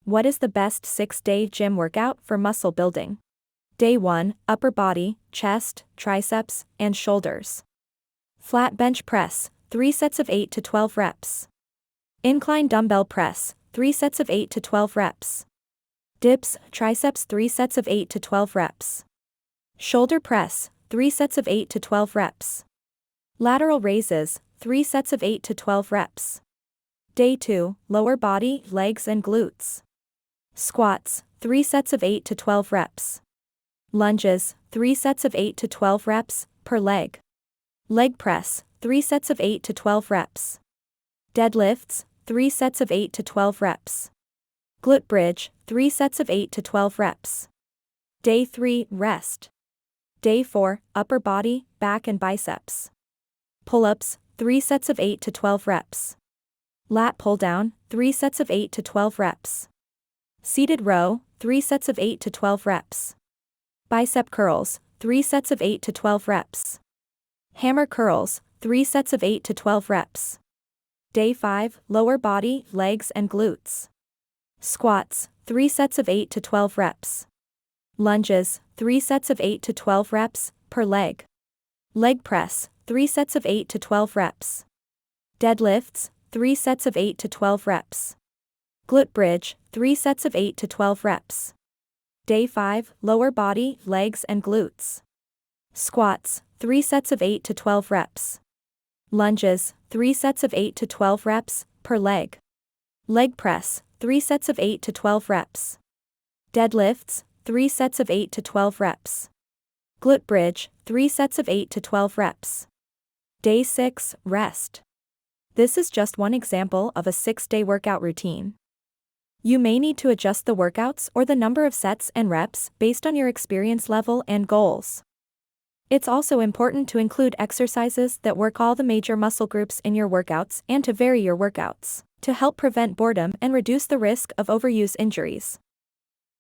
What is the best 6-day gym workout for muscle building? Day 1, upper body, chest, triceps, and shoulders. Flat bench press, 3 sets of 8 to 12 reps. Incline dumbbell press, 3 sets of 8 to 12 reps. Dips, triceps 3 sets of 8 to 12 reps. Shoulder press, 3 sets of 8 to 12 reps. Lateral raises, 3 sets of 8 to 12 reps. Day 2, lower body, legs and glutes. Squats, 3 sets of 8 to 12 reps. Lunges, 3 sets of 8 to 12 reps, per leg. Leg press, 3 sets of 8 to 12 reps. Deadlifts, 3 sets of 8 to 12 reps. Glute bridge, 3 sets of 8 to 12 reps. Day 3, rest. Day 4, upper body, back and biceps. Pull-ups, 3 sets of 8 to 12 reps. Lat pull-down, 3 sets of 8 to 12 reps. Seated row, 3 sets of 8 to 12 reps. Bicep curls, 3 sets of 8 to 12 reps. Hammer curls, 3 sets of 8 to 12 reps. Day 5, lower body, legs and glutes. Squats, 3 sets of 8 to 12 reps. Lunges, 3 sets of 8 to 12 reps, per leg. Leg press, 3 sets of 8 to 12 reps. Deadlifts, 3 sets of 8 to 12 reps. Glute bridge, 3 sets of 8 to 12 reps. Day 5, lower body, legs and glutes. Squats, 3 sets of 8 to 12 reps. Lunges, 3 sets of 8 to 12 reps, per leg. Leg press, 3 sets of 8 to 12 reps. Deadlifts, 3 sets of 8 to 12 reps. Glute bridge, 3 sets of 8 to 12 reps. Day 6, rest. This is just one example of a 6-day workout routine. You may need to adjust the workouts or the number of sets and reps based on your experience level and goals. It's also important to include exercises that work all the major muscle groups in your workouts and to vary your workouts to help prevent boredom and reduce the risk of overuse injuries.